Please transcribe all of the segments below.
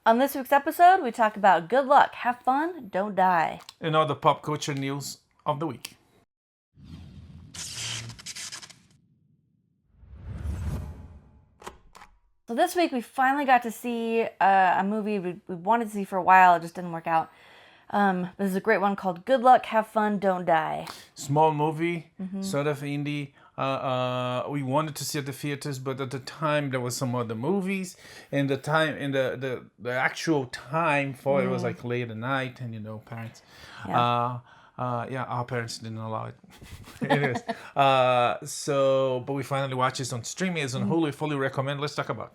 On this week's episode, we talk about good luck, have fun, don't die. And all the pop culture news of the week. So this week, we finally got to see a movie we wanted to see for a while. It just didn't work out. This is a great one called Good Luck, Have Fun, Don't Die. Small movie, sort of indie. We wanted to see at the theaters, but at the time there was some other movies, and the time and the actual time for it was like late at night, and parents. Yeah. Our parents didn't allow it. Anyways, but we finally watched this on streaming. It's on Hulu. Fully recommend. Let's talk about it.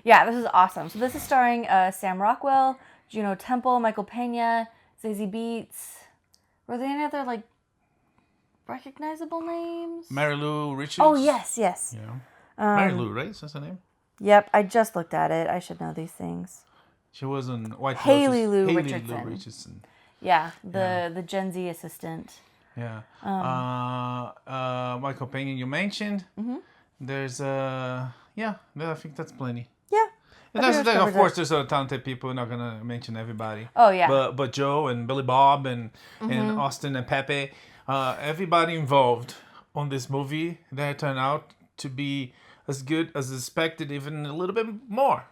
Yeah, this is awesome. So this is starring Sam Rockwell, Juno Temple, Michael Pena, Zazie Beetz. Were there any other recognizable names? Mary Lou Richardson. Oh yes. Yeah. Mary Lou, right? That's her name. Yep, I just looked at it. I should know these things. She was in White Haley Lotus. Lou Haley Richardson. Lou Richardson. Yeah, the Gen Z assistant. Yeah. Michael Pena, you mentioned. Mm-hmm. There's I think that's plenty. Yeah. And of course, there's other talented people. We're not gonna mention everybody. Oh yeah. But Joe and Billy Bob and Austin and Pepe, everybody involved on this movie that turned out to be as good as expected, even a little bit more.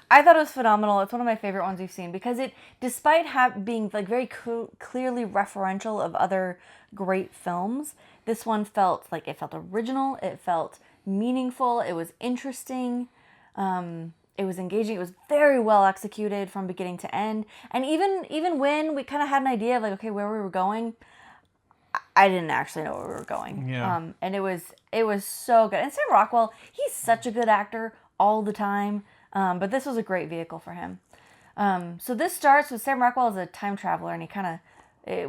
I thought it was phenomenal. It's one of my favorite ones we've seen because it, despite being very clearly referential of other great films, this one felt original. It felt meaningful. It was interesting. It was engaging. It was very well executed from beginning to end. And even when we kind of had an idea of where we were going, I didn't actually know where we were going. Yeah. And it was so good. And Sam Rockwell, he's such a good actor all the time. But this was a great vehicle for him. So this starts with Sam Rockwell as a time traveler, and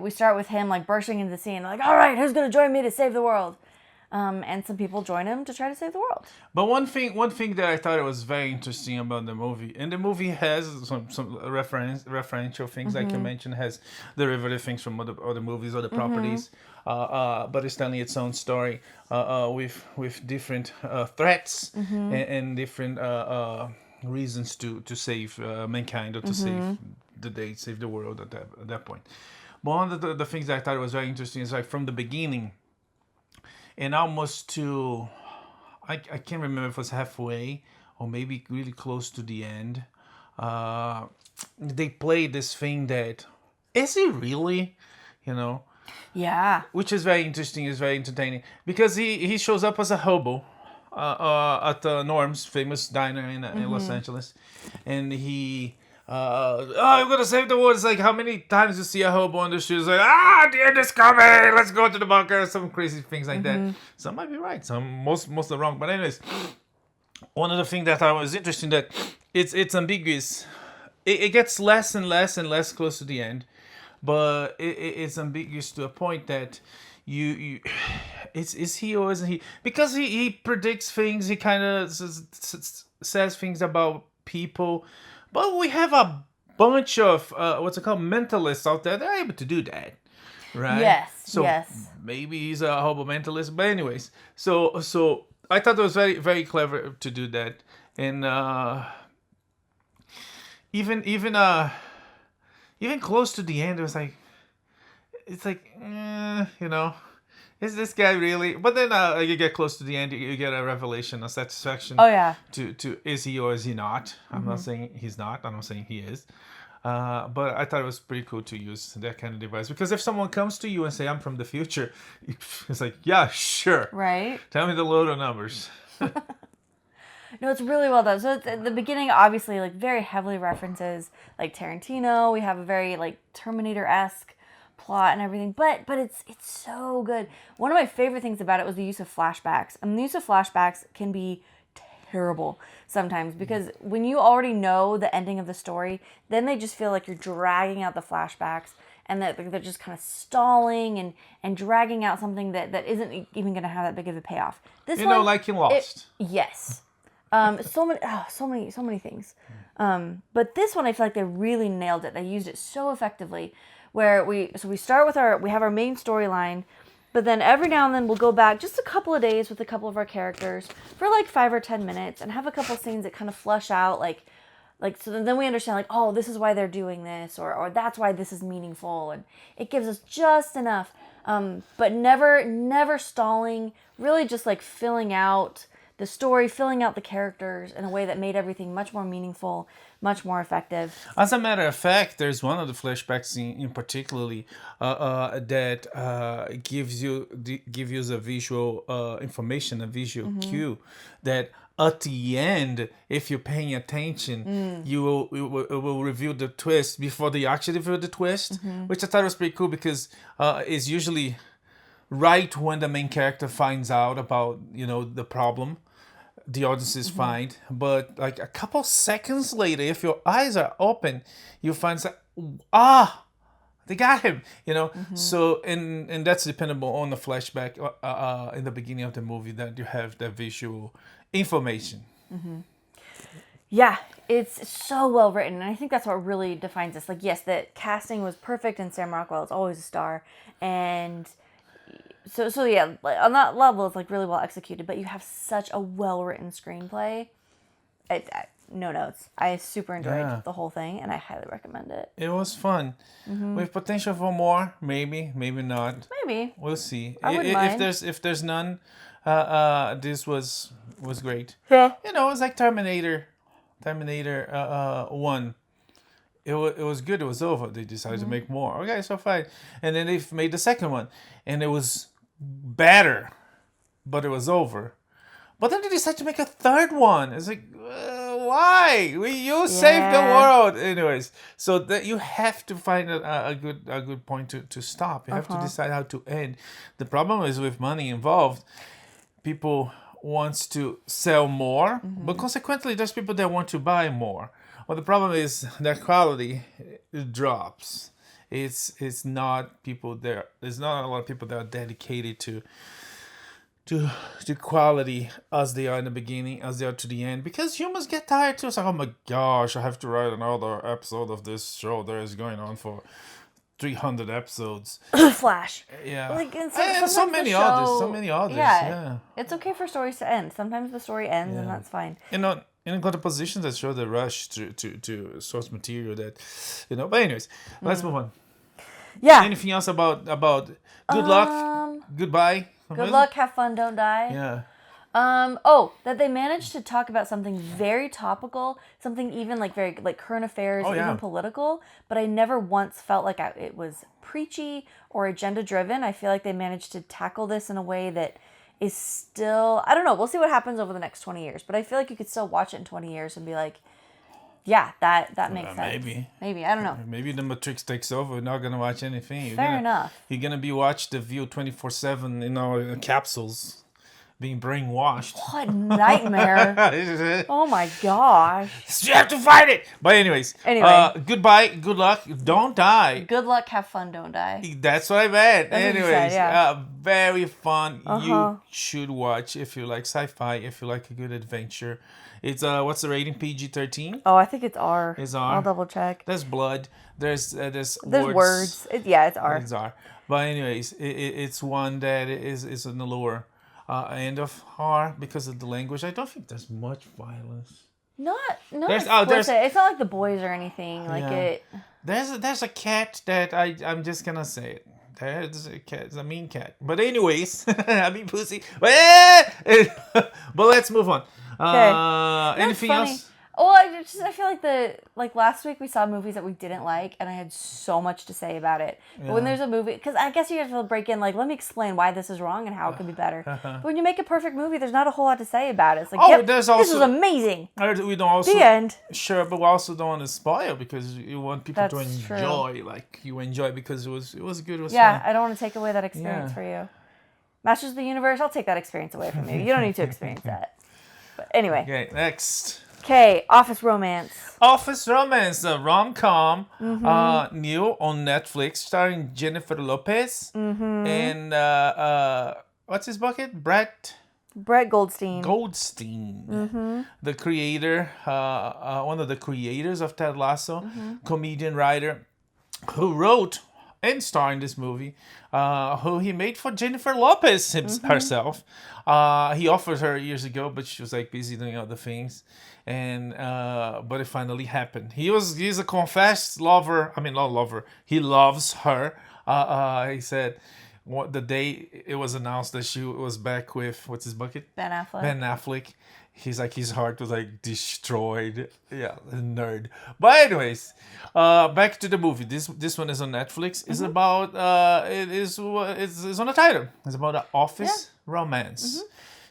we start with him bursting into the scene, all right, who's going to join me to save the world? And some people join him to try to save the world. But one thing that I thought it was very interesting about the movie, and the movie has some referential things, like you mentioned, has derivative things from other movies, other properties, but it's telling its own story with different threats and different reasons to save mankind or to save the day, save the world at that point. But one of the things that I thought was very interesting is from the beginning, and almost to, I can't remember if it was halfway or maybe really close to the end, they played this thing that, is he really, Yeah. Which is very interesting, is very entertaining, because he shows up as a hobo at Norm's famous diner in Los Angeles, and he I'm gonna save the world. It's how many times you see a hobo on the street, it's the end is coming, let's go to the bunker, some crazy things like that. Some might be right, some most are wrong, but anyways, one of the things that I was interesting that it's ambiguous. It gets less and less close to the end, but it's ambiguous to a point that you is he or isn't he? Because he predicts things, he kind of says things about people, but we have a bunch of mentalists out there that are able to do that, right? Yes. So yes. Maybe he's a hobo mentalist, but anyways, so I thought it was very, very clever to do that, and even close to the end, it was is this guy really? But then you get close to the end, you get a revelation, a satisfaction. Oh yeah. To is he or is he not? I'm not saying he's not. I'm not saying he is. But I thought it was pretty cool to use that kind of device, because if someone comes to you and say, I'm from the future, it's yeah, sure. Right. Tell me the load of numbers. No, it's really well done. So it's, at the beginning, obviously, very heavily references Tarantino. We have a very Terminator-esque plot and everything, but it's so good. One of my favorite things about it was the use of flashbacks. And the use of flashbacks can be terrible sometimes, because when you already know the ending of the story, then they just feel like you're dragging out the flashbacks, and that they're just kind of stalling and dragging out something that isn't even going to have that big of a payoff. This one, like in Lost. Yes. So many things. But this one, I feel like they really nailed it. They used it so effectively, where we start with we have our main storyline, but then every now and then we'll go back just a couple of days with a couple of our characters for 5 or 10 minutes and have a couple scenes that kind of flush out like, so then we understand, like, oh, this is why they're doing this, or that's why this is meaningful, and it gives us just enough, but never stalling, really just, like, filling out the story, filling out the characters in a way that made everything much more meaningful, much more effective. As a matter of fact, there's one of the flashbacks in particularly that gives you a visual information, a visual cue that at the end, if you're paying attention, it will reveal the twist before they actually reveal the twist, which I thought was pretty cool because it's usually right when the main character finds out about the problem. The audience is fine, but like a couple seconds later, if your eyes are open, you find they got him, So and that's dependable on the flashback in the beginning of the movie that you have that visual information. Yeah, it's so well written, and I think that's what really defines this. Like, yes, the casting was perfect, and Sam Rockwell is always a star, and So yeah, like, on that level, it's like really well executed. But you have such a well written screenplay. No notes. I super enjoyed the whole thing, and I highly recommend it. It was fun, with potential for more. Maybe not. Maybe We'll see. I wouldn't mind. If there's none, this was great. Yeah. It's like Terminator 1. It was good. It was over. They decided to make more. Okay, so fine. And then they made the second one, and it was better, but it was over. But then they decided to make a third one. It's like, why? You saved the world, anyways. So that you have to find a good point to stop. You have to decide how to end. The problem is with money involved, people wants to sell more, but consequently, there's people that want to buy more. Well, the problem is that quality drops. It's not people there. There's not a lot of people that are dedicated to quality as they are in the beginning, as they are to the end. Because humans get tired too. It's like, oh my gosh, I have to write another episode of this show that is going on for 300 episodes. Flash. Yeah. Like, and so many others. Yeah. It's okay for stories to end. Sometimes the story ends, and that's fine. And got the positions that show the rush to source material that, But anyways, let's move on. Yeah. Anything else about good luck, goodbye? Good luck, have fun, don't die. Yeah. That they managed to talk about something very topical, something even like very like current affairs, even political, but I never once felt like it was preachy or agenda driven. I feel like they managed to tackle this in a way that is still, I don't know, we'll see what happens over the next 20 years, but I feel like you could still watch it in 20 years and be like, yeah, that makes sense. Maybe, I don't know. Maybe the Matrix takes over. You're not going to watch anything. Fair enough. You're going to be watched The View 24/7, capsules, being brainwashed. What nightmare. Oh my gosh. You have to fight it. But anyways, goodbye, good luck, don't die. Good luck, have fun, don't die. That's what I meant. That's anyways, what you said, yeah. Very fun. You should watch if you like sci-fi, if you like a good adventure. It's what's the rating? PG-13? Oh, I think it's R. It's R. I'll double check. There's blood. There's words. It's R. It's R. But anyways, it's one that is on the lower end of R because of the language. I don't think there's much violence. Not explicit. It's not like The Boys or anything like it. There's a cat that I'm just gonna say it. There's a cat. It's a mean cat. But anyways, I mean pussy. But let's move on. Anything else? Well, I feel like last week we saw movies that we didn't like, and I had so much to say about it. But when there's a movie, because I guess you have to break in, like, let me explain why this is wrong and how it could be better. But when you make a perfect movie, there's not a whole lot to say about it. It's like, this is amazing. We don't also the end. Sure, but we also don't want to spoil because you want people to enjoy. True. Like you enjoy because it was good. It was fun. I don't want to take away that experience for you. Masters of the Universe, I'll take that experience away from you. You don't need to experience that. But anyway. Okay, next. Okay, Office Romance. Office Romance, a rom-com, new on Netflix, starring Jennifer Lopez and what's his bucket? Bret Goldstein. The creator, one of the creators of Ted Lasso, comedian, writer, who wrote and star in this movie, who he made for Jennifer Lopez herself. He offered her years ago, but she was like busy doing other things, and but it finally happened. He's a confessed lover. I mean, not lover. He loves her. He said, the day it was announced that she was back with what's his bucket? Ben Affleck. Ben Affleck. He's like, his heart was like destroyed. Yeah, nerd. But anyways, back to the movie. This one is on Netflix. It's about it's on the title. It's about an office romance.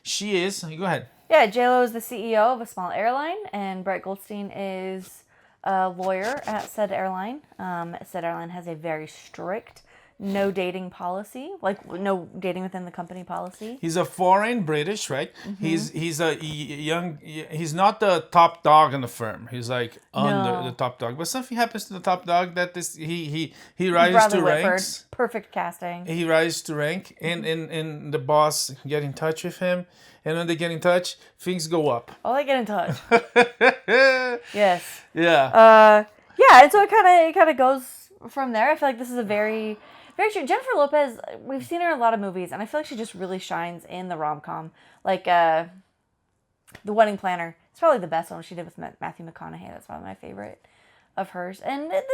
She is. Go ahead. Yeah, J-Lo is the CEO of a small airline, and Bret Goldstein is a lawyer at said airline. Said airline has a very strict no dating policy, like no dating within the company policy. He's a foreign British, right? He's a young. He's not the top dog in the firm. He's like under the top dog. But something happens to the top dog that he rises to ranks. Perfect casting. He rises to rank, and the boss get in touch with him, and when they get in touch, things go up. Oh, they get in touch. Yes. Yeah. Yeah, and so it kind of goes from there. I feel like this is a very true. Jennifer Lopez, we've seen her in a lot of movies, and I feel like she just really shines in the rom-com. Like, The Wedding Planner. It's probably the best one she did with Matthew McConaughey. That's probably my favorite of hers. And it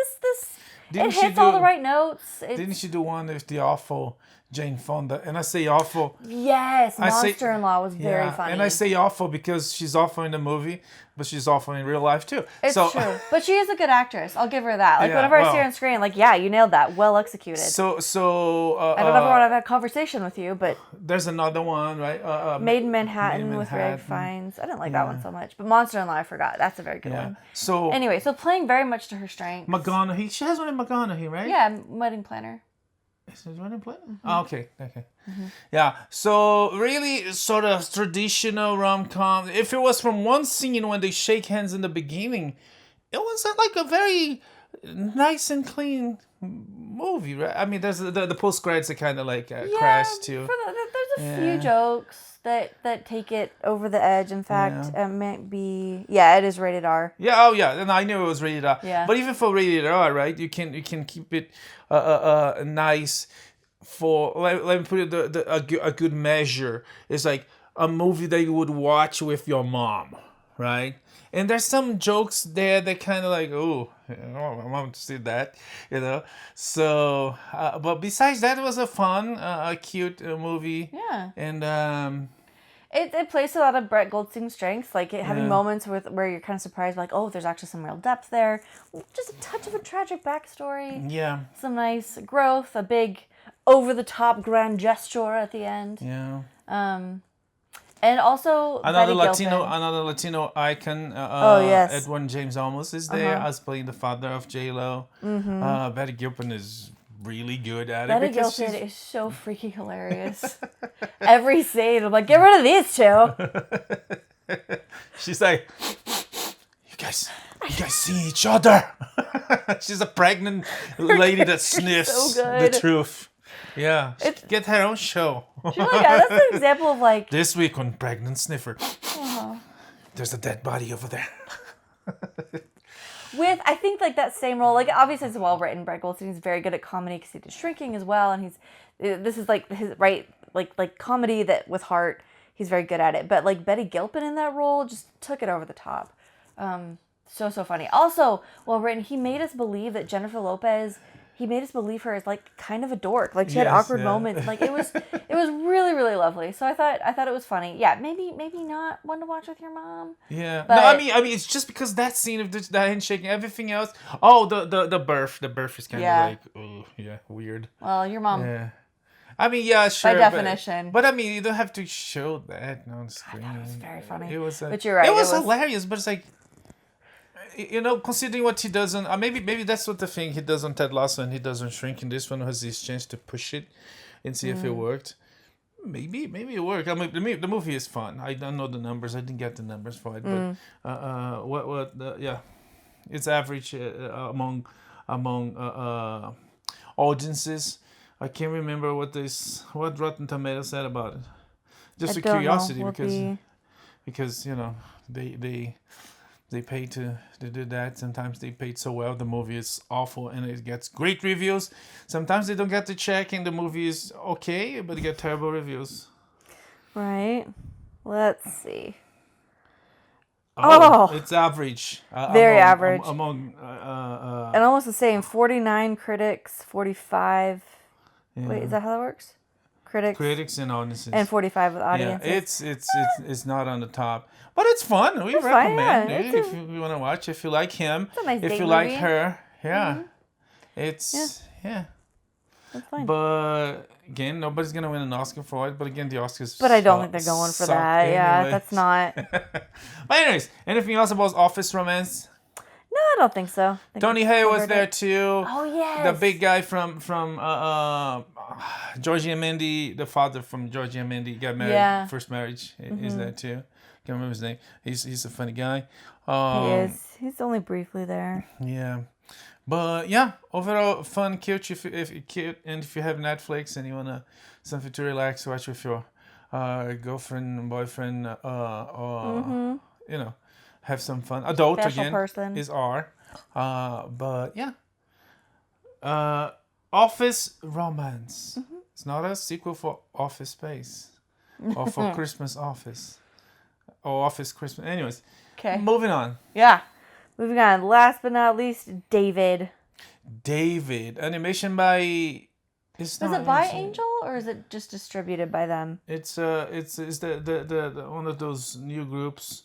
hits all the right notes. Didn't she do one with the awful Jane Fonda? And I say awful. Yes, Monster-in-Law was very funny. And I say awful because she's awful in the movie, but she's awful in real life too. It's true. But she is a good actress. I'll give her that. Like, whenever I see her on screen, like, yeah, you nailed that. Well executed. So I don't ever want to have a conversation with you, but there's another one, right? Made in Manhattan with Ray Fiennes. I didn't like that one so much. But Monster-in-Law, I forgot. That's a very good one. So anyway, so playing very much to her strengths. McConaughey. She has one in McConaughey, right? Yeah, Wedding Planner. Is it Wedding Planner? Oh, okay. Yeah. So really, sort of traditional rom-com. If it was from one scene when they shake hands in the beginning, it was like a very nice and clean movie, right? I mean, there's the post credits are kind of like crash too. There's a few jokes that take it over the edge. In fact, it might be. Yeah, it is rated R. Yeah. Oh, yeah. And I knew it was rated R. Yeah. But even for rated R, right? You can keep it nice. For let me put it a good measure. It's like a movie that you would watch with your mom, right? And there's some jokes there that kind of like, oh, my mom see that, So, but besides that, it was a fun, a cute movie. Yeah. And it plays to a lot of Bret Goldstein's strengths, like having moments where you're kind of surprised, like, oh, there's actually some real depth there. Just a touch of a tragic backstory. Yeah. Some nice growth, a big over-the-top grand gesture at the end. Yeah. And also another Betty Latino icon. Yes. Edwin James Olmos is there as playing the father of J-Lo. Betty Gilpin is really good at it. Betty Gilpin is so freaking hilarious. Every scene, I'm like, get rid of these two. She's like, you guys see each other. She's a pregnant lady that sniffs the truth. Yeah, she could get her own show. She's like, that's an example of like this week on Pregnant Sniffer. There's a dead body over there. With I think like that same role, like obviously it's well written. Bret Goldstein is very good at comedy because he did Shrinking as well, and this is like his like comedy that with heart. He's very good at it. But like Betty Gilpin in that role just took it over the top. So funny. Also, well written. He made us believe that Jennifer Lopez. He made us believe her as like kind of a dork. Like she had awkward moments. Like it was really, really lovely. So I thought it was funny. Yeah, maybe not one to watch with your mom. Yeah. But, no, I mean it's just because that scene of that handshaking, everything else. Oh, the birth is kind of like, oh yeah, weird. Well, your mom. Yeah. I mean, yeah, sure. By definition. But I mean, you don't have to show that on screen. It was very funny. It was. But you're right. It was hilarious, but it's like. Considering what he does on maybe that's what the thing he does on Ted Lasso and he does on Shrinking. This one has this chance to push it and see if it worked. Maybe it worked. I mean, the movie is fun. I don't know the numbers. I didn't get the numbers for it, but it's average among audiences. I can't remember what Rotten Tomatoes said about it. Just a curiosity because they they pay to do that. Sometimes they paid so well, the movie is awful and it gets great reviews. Sometimes they don't get the check and the movie is okay, but they get terrible reviews. Right. Let's see. It's average. Very average. Among and almost the same. 49 critics, 45. Yeah. Wait, is that how that works? Critics and audiences. And 45 with audiences. Yeah, it's not on the top, but it's fun. We recommend it if you want to watch. If you like him, it's a nice if date you movie. like her, yeah, That's fine. But again, nobody's gonna win an Oscar for it. But again, the Oscars. But I don't think they're going for that. Anyway. Yeah, that's not. But anyways, anything else about Office romance? No, I don't think so. Tony Hay was there too. Oh yes. The big guy from Georgie and Mindy, the father from Georgie and Mindy got married. First marriage is there too. Can't remember his name. He's a funny guy. He is. He's only briefly there. Yeah, but yeah, overall fun, cute. If cute, and if you have Netflix and you wanna something to relax, watch with your girlfriend, boyfriend, or you know, have some fun. Adult Special again person. is R. But yeah. Office Romance. It's not a sequel for Office Space or for Christmas Office or Office Christmas. Anyways, Okay. moving on. Yeah. Moving on. Last but not least, David. Animation by. Is it by Angel or is it just distributed by them? It's the one of those new groups.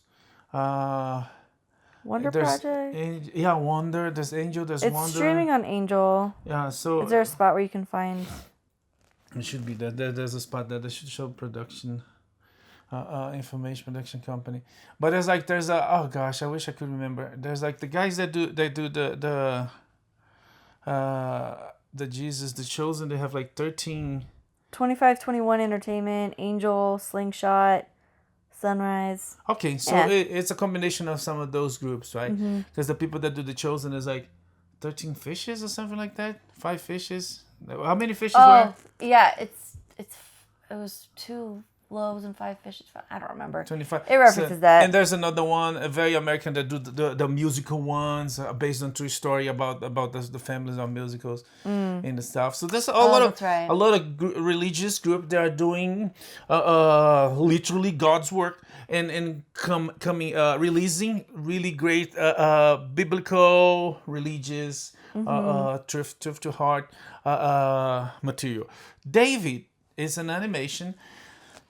Wonder Project? Wonder. There's Angel. There's It's Wonder. streaming on Angel. Yeah, so... Is there a spot where you can find... It should be there. There's a spot there. They should show production, information production company. But there's oh gosh, I wish I could remember. There's like the guys that do the Jesus, the Chosen. They have like 13... 2521 Entertainment, Angel, Slingshot, Sunrise. Okay, so it's a combination of some of those groups, right? Because the people that do the Chosen is like 13 fishes or something like that. 5 fishes. How many fishes were? Yeah, it was 2 loaves and 5 fishes. I don't remember. 25. It references that. And there's another one, a very American that do the musical ones based on true story about the families of musicals and the stuff. So there's a lot of religious group that are doing literally God's work and coming releasing really great biblical religious truth to heart material. David is an animation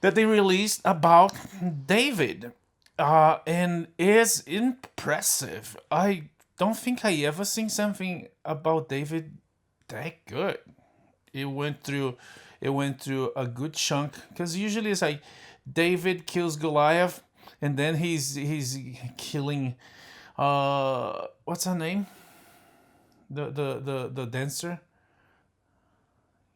that they released about David, and is impressive. I don't think I ever seen something about David that good. It went through a good chunk, because usually it's like David kills Goliath, and then he's killing what's her name? The dancer.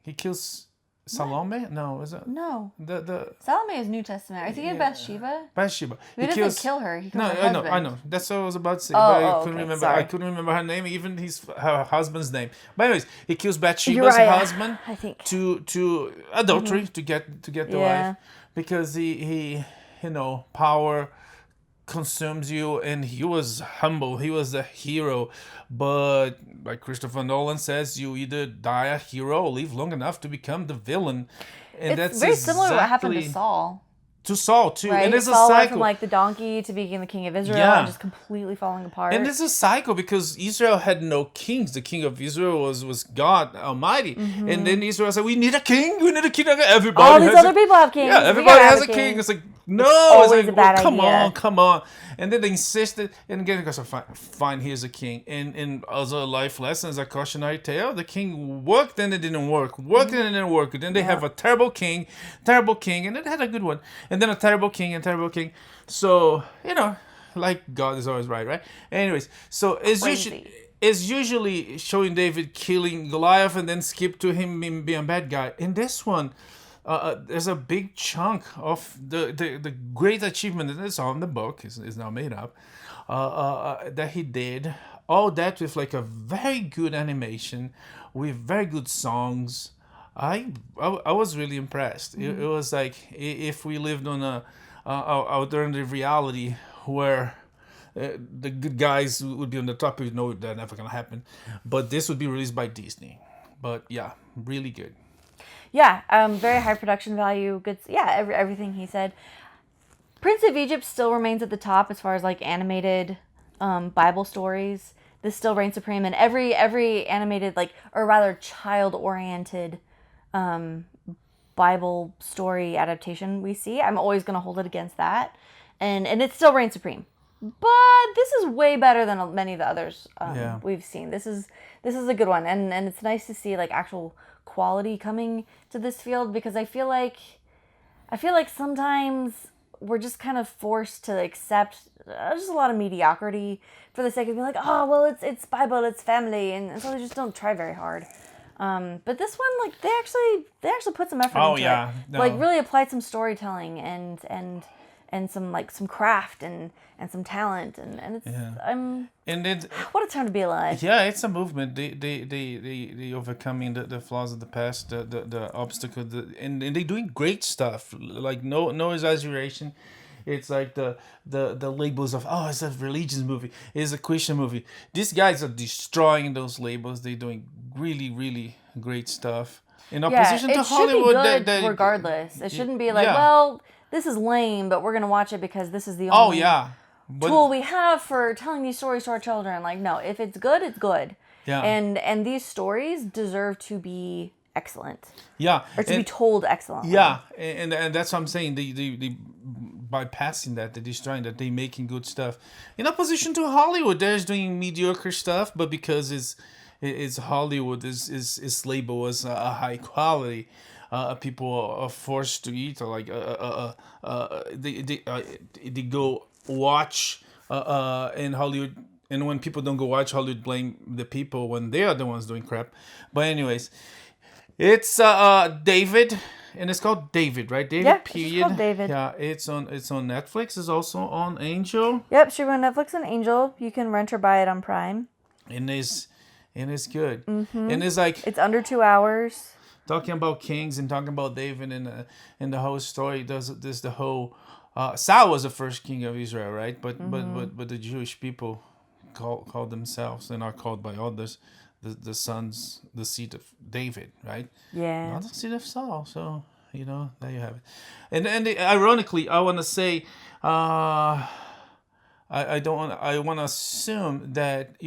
He kills Salome? No, is it? No. The Salome is New Testament. Are you thinking of Bathsheba? Bathsheba. He doesn't kill her. He kills her husband. I know. That's what I was about to say. But I couldn't remember. Sorry. I couldn't remember her name, even her husband's name. But anyways, he kills Bathsheba's husband. I think. To adultery to get the wife, because he power consumes you, and he was humble. He was a hero, but like Christopher Nolan says, you either die a hero or live long enough to become the villain. And it's very similar to what happened to Saul. To Saul too, right? And there's Saul a cycle went from like the donkey to being the king of Israel and just completely falling apart. And there's a cycle, because Israel had no kings. The king of Israel was God Almighty, and then Israel said, "We need a king. We need a king." Everybody. All these other people have kings. Yeah, everybody has a king. It's like no, always it's like, a bad idea. Come on. And then they insisted, and again, because fine, here's a king. And as a life lesson, as a cautionary tale, the king worked and it didn't work. Worked and it didn't work. Then they have a terrible king, and it had a good one. And then a terrible king. So, like God is always right? Anyways, so it's usually showing David killing Goliath and then skip to him being a bad guy. In this one, there's a big chunk of the great achievement that is on the book, is now made up, that he did. All that with like a very good animation, with very good songs. I was really impressed. It was like if we lived on a alternative reality where the good guys would be on the top. You know that's never gonna happen, but this would be released by Disney. But yeah, really good. Yeah, very high production value. Good. Yeah, everything he said. Prince of Egypt still remains at the top as far as like animated Bible stories. This still reigns supreme, and every animated or rather child-oriented Bible story adaptation we see, I'm always going to hold it against that, and it still reigns supreme. But this is way better than many of the others we've seen. This is a good one, and it's nice to see like actual quality coming to this field, because I feel like sometimes we're just kind of forced to accept just a lot of mediocrity for the sake of being like, oh well, it's Bible, it's family, and so they just don't try very hard. But this one, like they actually put some effort into it. No. Like really applied some storytelling and some craft and some talent, and it's what a time to be alive. Yeah, it's a movement. They overcoming the flaws of the past, the obstacles, and they're doing great stuff. Like no exaggeration. It's like the labels of it's a religious movie, it's a Christian movie. These guys are destroying those labels. They're doing really, really great stuff. In opposition to Hollywood, it should be good regardless. It shouldn't be like, well, this is lame, but we're gonna watch it because this is the only tool we have for telling these stories to our children. Like, no, if it's good, it's good. Yeah. And these stories deserve to be excellent. Yeah. Or to be told excellently. Yeah, and that's what I'm saying. They bypassing that, they're destroying that, they're making good stuff. In opposition to Hollywood, they're doing mediocre stuff, but because it's Hollywood is labeled as a high quality. People are forced to eat, or they go watch in Hollywood, and when people don't go watch, Hollywood blame the people when they are the ones doing crap. But anyways, it's David, and it's called David, right? David. Yeah, period. It's called David. Yeah, it's on Netflix. It's also on Angel. Yep, streaming on Netflix and Angel. You can rent or buy it on Prime. And it's good. Mm-hmm. And it's like it's under 2 hours. Talking about kings and talking about David and the whole story. There's the whole Saul was the first king of Israel, right? But the Jewish people call themselves and are called by others the sons, the seed of David, right? Yeah. Not the seed of Saul. So there you have it. And ironically, I want to say, I want to assume that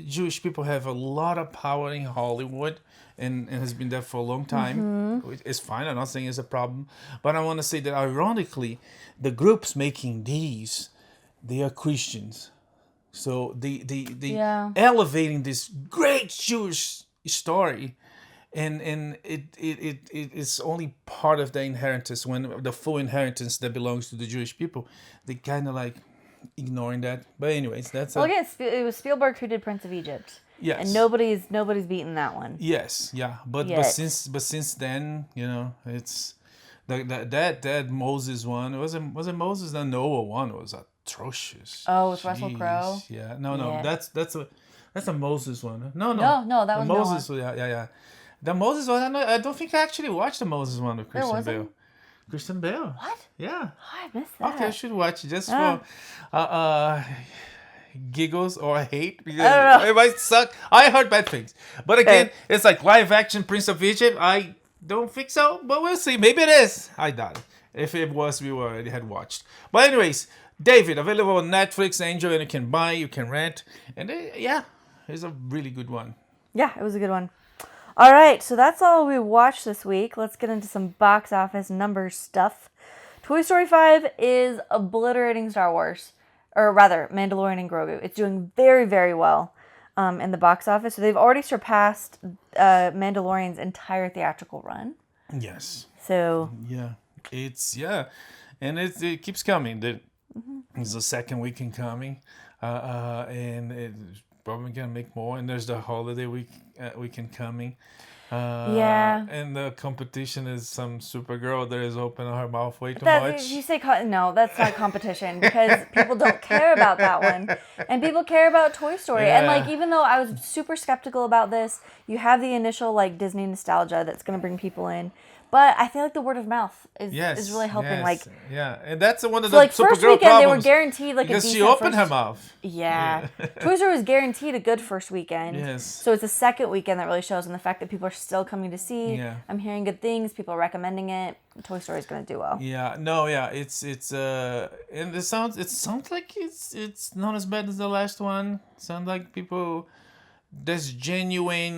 Jewish people have a lot of power in Hollywood. And has been there for a long time. Mm-hmm. It's fine. I'm not saying it's a problem. But I want to say that ironically, the groups making these, they are Christians. So they elevating this great Jewish story, and it's only part of the inheritance, when the full inheritance that belongs to the Jewish people. They kind of like ignoring that. But anyways, that's again, it was Spielberg who did Prince of Egypt. Yes. And nobody's beaten that one. Yes, yeah. But since then, it's that Moses one. Was it Moses? The Noah one was atrocious. Oh, with Russell Crowe? Yeah. No, that's a Moses one. No, that was Moses. Noah. Yeah. The Moses one. I don't think I actually watched the Moses one with Christian Bale. Christian Bale. What? Yeah. Oh, I missed that. Okay, I should watch it just for giggles or hate, because it might suck. I heard bad things, but again, it's like live action Prince of Egypt. I don't think so, but we'll see. Maybe it is. I doubt it. If it was, we already had watched. But anyways, David, available on Netflix, Angel, and you can buy, you can rent, and it's a really good one. Yeah, it was a good one. All right, so that's all we watched this week. Let's get into some box office numbers stuff. Toy Story 5 is obliterating Star Wars. Or rather, Mandalorian and Grogu. It's doing very, very well in the box office. So they've already surpassed Mandalorian's entire theatrical run. Yes. So. Yeah. And it keeps coming. It's the second weekend coming. And it's probably going to make more. And there's the holiday weekend coming. And the competition is some Supergirl that is opening her mouth way too much. You say no, that's not competition, because people don't care about that one, and people care about Toy Story. Yeah. And even though I was super skeptical about this, you have the initial Disney nostalgia that's going to bring people in, But I feel like the word of mouth is really helping. Like, and that's one of so the like first Supergirl weekend they were problems. guaranteed like Because a she decent opened her mouth. Yeah. Toy Story was guaranteed a good first weekend. Yes. So it's the second weekend that really shows, and the fact that people are still coming to see. Yeah. I'm hearing good things. People are recommending it. Toy Story is going to do well. Yeah. No. Yeah. It's and it sounds like it's not as bad as the last one. Sounds like people there's genuine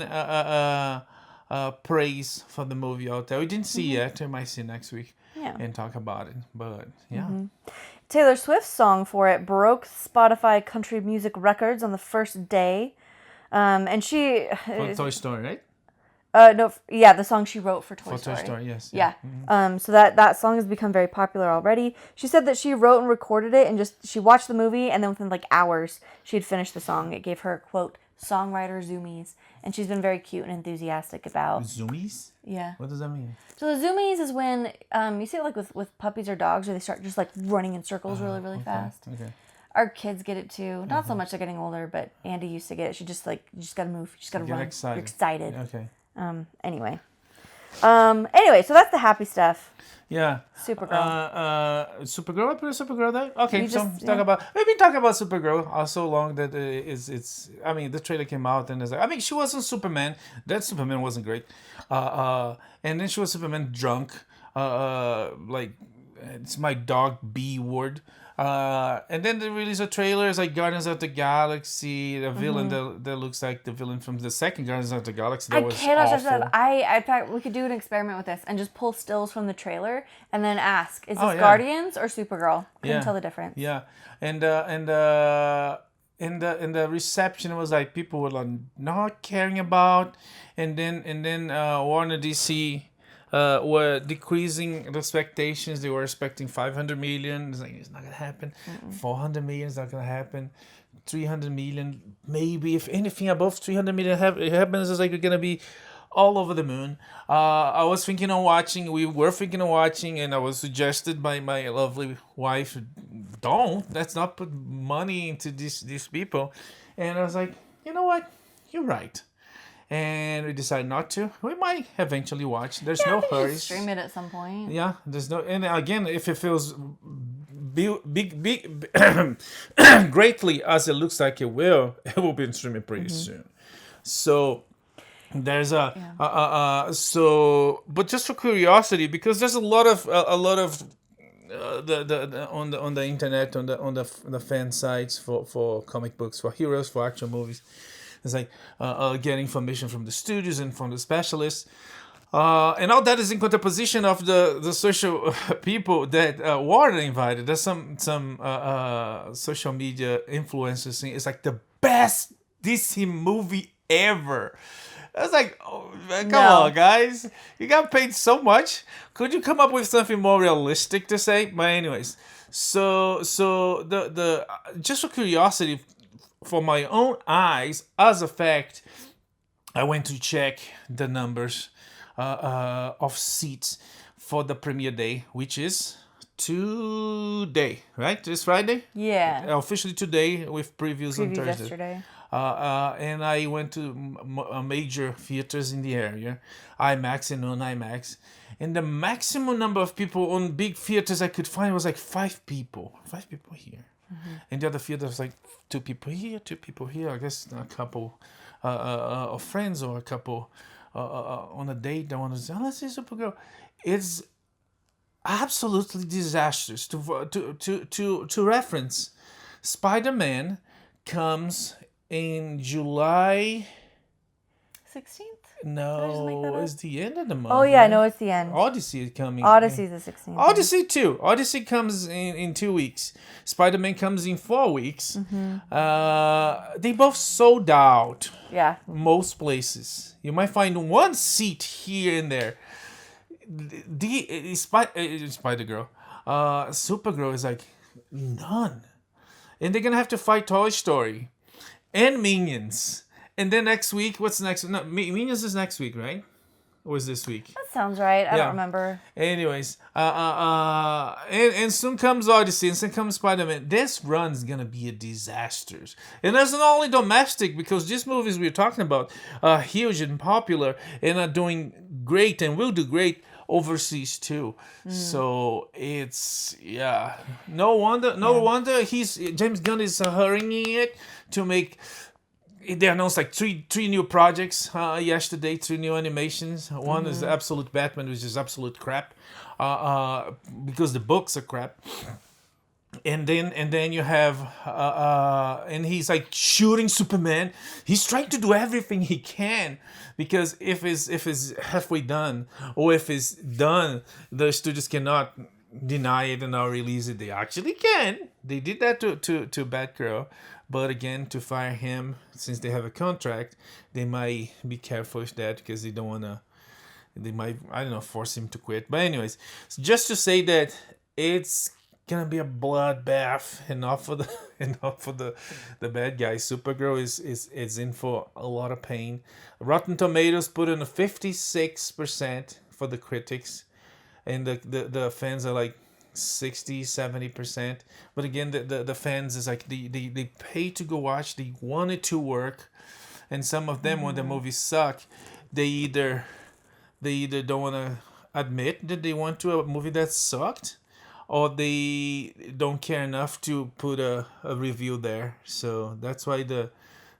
praise for the movie out there. We didn't see yet. We might see next week. Yeah. And talk about it. But yeah. Taylor Swift's song for it broke Spotify country music records on the first day. And she... For Toy Story, right? The song she wrote for Toy Story. For Toy Story, yes. Yeah. So that song has become very popular already. She said that she wrote and recorded it and she watched the movie, and then within like hours, she had finished the song. It gave her, quote, songwriter zoomies. And she's been very cute and enthusiastic about... Zoomies? Yeah. What does that mean? So the zoomies is when, you see it like with puppies or dogs, where they start just like running in circles really fast. Okay. Our kids get it too. Not so much they're getting older, but Andy used to get it. She just like, you just gotta move. You just gotta run. Excited. You're excited. Okay. Anyway, so that's the happy stuff. Yeah. Supergirl. Supergirl? I put a Supergirl there? Okay, we've been talking about Supergirl so long that the trailer came out and it's like, she wasn't Superman. That Superman wasn't great. And then she was Superman drunk. It's my dog B word. And then they released a trailer. It's like Guardians of the Galaxy, the villain that looks like the villain from the second Guardians of the Galaxy. That was awful. I thought we could do an experiment with this and just pull stills from the trailer and then ask, is this Guardians or Supergirl? Couldn't tell the difference. Yeah, and the reception was like people were like not caring about, and then Warner DC. Were decreasing the expectations. They were expecting 500 million. It's like, it's not gonna happen. 400 million is not gonna happen. 300 million, maybe. If anything above 300 million happens, it's like you're gonna be all over the moon. I was thinking of watching. We were thinking of watching, and I was suggested by my lovely wife, don't. Let's not put money into these people. And I was like, you know what? You're right. And we decided not to. We might eventually watch. There's no hurry. Stream it at some point. Yeah, there's no. And again, if it feels big, greatly as it looks like it will be in streaming pretty soon. So there's but just for curiosity, because there's a lot of on the internet on the fan sites for comic books, for heroes, for action movies. It's like get information from the studios and from the specialists. And all that is in contraposition of the social people that Warner invited. There's some social media influencers saying it's like the best DC movie ever. I was like, come on, guys. You got paid so much. Could you come up with something more realistic to say? But anyways, so the just for curiosity, for my own eyes, as a fact, I went to check the numbers of seats for the premiere day, which is today, right? This Friday? Yeah. Officially today with previews on Thursday. Yesterday. And I went to major theaters in the area, IMAX and non-IMAX. And the maximum number of people on big theaters I could find was like 5 people. 5 people here. And the other theater was like 2 people here, 2 people here. I guess a couple of friends or a couple on a date that want to say, let's see Supergirl. It's absolutely disastrous. To reference, Spider-Man comes in July 16th? No, it's the end of the month. Oh yeah, right? No, it's the end. Odyssey is coming. Odyssey's the 16th. Odyssey too. Odyssey comes in 2 weeks. Spider-Man comes in 4 weeks. They both sold out. Yeah. Most places. You might find one seat here and there. Spider-Girl. Supergirl is like none. And they're gonna have to fight Toy Story and Minions. And then next week, what's next? No, Minions is next week, right? Or is this week? That sounds right. I don't remember. Anyways, and soon comes Odyssey, and soon comes Spider-Man. This run's gonna be a disaster. And that's not only domestic, because these movies we're talking about are huge and popular and are doing great and will do great overseas too. So it's no wonder James Gunn is hurrying it to make. They announced like three new projects yesterday, 3 new animations. One is the Absolute Batman, which is absolute crap, because the books are crap. And then you have and he's like shooting Superman. He's trying to do everything he can, because if it's halfway done, or if it's done, the studios cannot deny it and not release it. They actually can. They did that to Batgirl. But again, to fire him, since they have a contract, they might be careful with that, because they don't want to. They might, I don't know, force him to quit. But anyways, just to say that it's gonna be a bloodbath, and not for the bad guys. Supergirl is in for a lot of pain. Rotten Tomatoes put in a 56% for the critics, and the fans are like 60-70%. But again, the fans is like they pay to go watch, they want it to work. And some of them, when the movies suck, they either don't want to admit that they went to a movie that sucked, or they don't care enough to put a review there. So that's why the